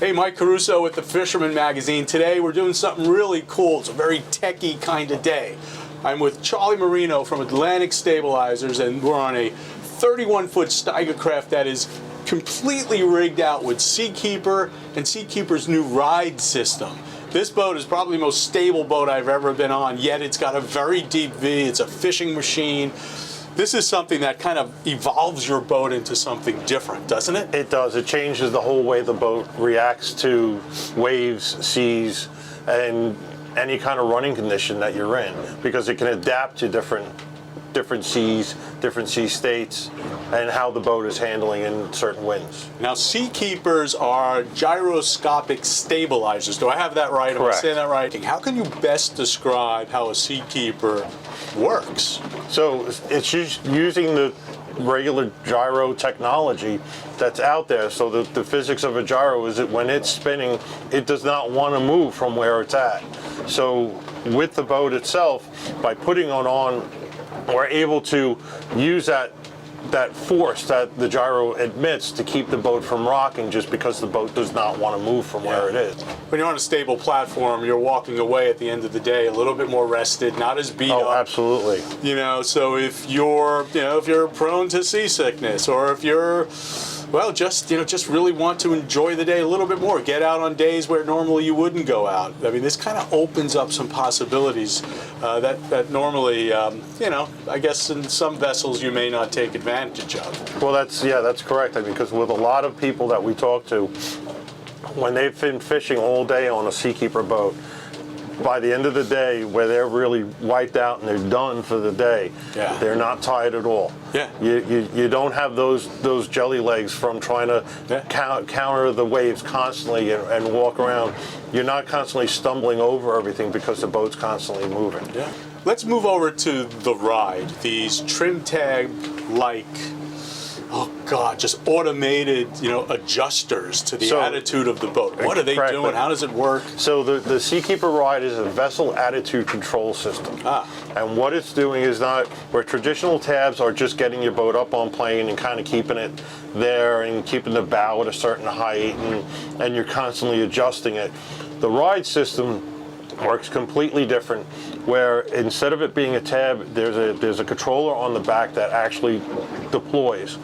Hey, Mike Caruso with the Fisherman Magazine. Today we're doing something really cool. It's a very techie kind of day. I'm with Charlie Marino from Atlantic Stabilizers, and we're on a 31-foot Steiger craft that is completely rigged out with Seakeeper and Seakeeper's new ride system. This boat is probably the most stable boat I've ever been on, yet it's got a very deep V. It's a fishing machine. This is something that kind of evolves your boat into something different, doesn't it? It does. It changes the whole way the boat reacts to waves, seas, and any kind of running condition that you're in, because it can adapt to different seas, different sea states, and how the boat is handling in certain winds. Now, Seakeepers are gyroscopic stabilizers. Do I have that right? Correct. Am I saying that right? How can you best describe how a Seakeeper works? So it's just using the regular gyro technology that's out there. So the physics of a gyro is that when it's spinning, it does not want to move from where it's at. So with the boat itself, by putting it on, we're able to use that force that the gyro emits to keep the boat from rocking, just because the boat does not want to move from where it is. When you're on a stable platform, you're walking away at the end of the day a little bit more rested, not as beat up. Oh, absolutely. You know, so if you're, if you're prone to seasickness, or if you're, well, just really want to enjoy the day a little bit more, get out on days where normally you wouldn't go out. I mean, this kind of opens up some possibilities that normally, I guess in some vessels you may not take advantage of. Well, that's correct. I mean, because with a lot of people that we talk to, when they've been fishing all day on a Seakeeper boat, by the end of the day, where they're really wiped out and they're done for the day, they're not tired at all. Yeah. You don't have those jelly legs from trying to counter the waves constantly and walk around. You're not constantly stumbling over everything because the boat's constantly moving. Yeah. Let's move over to the ride. These trim tag-like, oh God, just automated, adjusters to the attitude of the boat. What are they doing? How does it work? So the Seakeeper ride is a vessel attitude control system. And what it's doing is not where traditional tabs are just getting your boat up on plane and kind of keeping it there and keeping the bow at a certain height, and you're constantly adjusting it. The ride system works completely different, where instead of it being a tab, there's a controller on the back that actually deploys.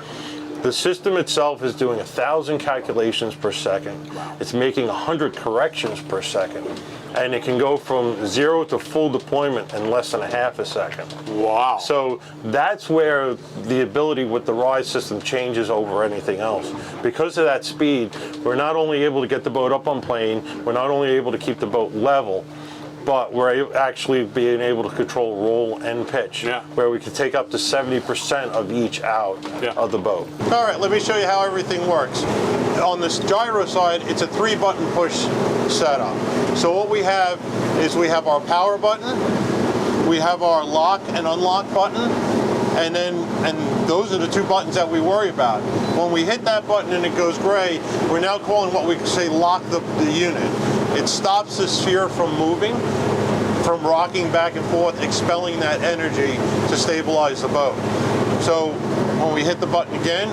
The system itself is doing 1,000 calculations per second. Wow. It's making 100 corrections per second. And it can go from 0 to full deployment in less than a half a second. Wow. So that's where the ability with the ride system changes over anything else. Because of that speed, we're not only able to get the boat up on plane, we're not only able to keep the boat level, but we're actually being able to control roll and pitch, where we can take up to 70% of each out of the boat. All right, let me show you how everything works. On this gyro side, it's a 3-button push setup. So what we have is we have our power button, we have our lock and unlock button, and those are the 2 buttons that we worry about. When we hit that button and it goes gray, we're now calling what we can say lock the unit. It stops the sphere from moving, from rocking back and forth, expelling that energy to stabilize the boat. So when we hit the button again,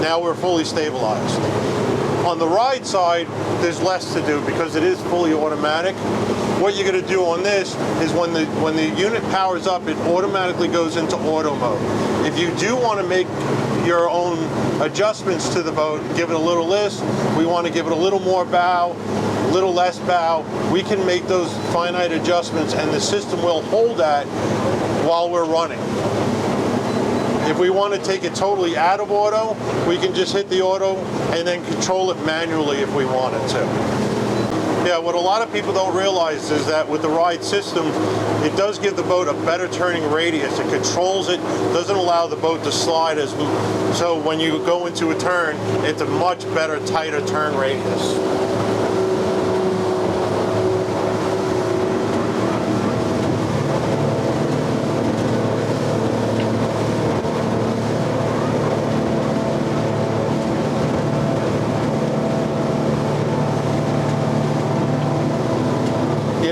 now we're fully stabilized. On the ride side, there's less to do because it is fully automatic. What you're going to do on this is when the unit powers up, it automatically goes into auto mode. If you do want to make your own adjustments to the boat, give it a little lift, we want to give it a little more bow, a little less bow, we can make those finite adjustments, and the system will hold that while we're running. If we want to take it totally out of auto, we can just hit the auto and then control it manually if we wanted to. Yeah, what a lot of people don't realize is that with the ride system, it does give the boat a better turning radius. It controls it, doesn't allow the boat to slide so when you go into a turn, it's a much better, tighter turn radius.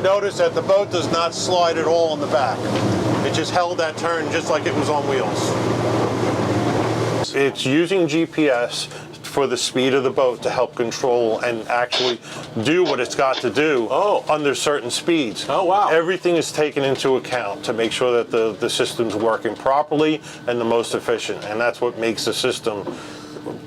Notice that the boat does not slide at all in the back. It just held that turn just like it was on wheels. It's using GPS for the speed of the boat to help control and actually do what it's got to do under certain speeds. Oh, wow. Everything is taken into account to make sure that the system's working properly and the most efficient, and that's what makes the system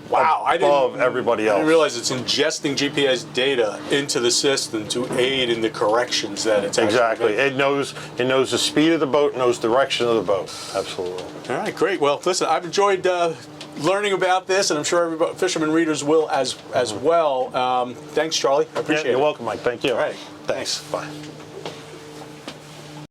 above everybody else. I didn't realize it's ingesting GPS data into the system to aid in the corrections that it's Exactly. actually making. It knows the speed of the boat, knows direction of the boat. Absolutely. All right, great. Well, listen, I've enjoyed learning about this, and I'm sure everybody, fisherman readers will as well. Thanks, Charlie. I appreciate it. You're welcome, Mike. Thank you. All right. Thanks. Bye.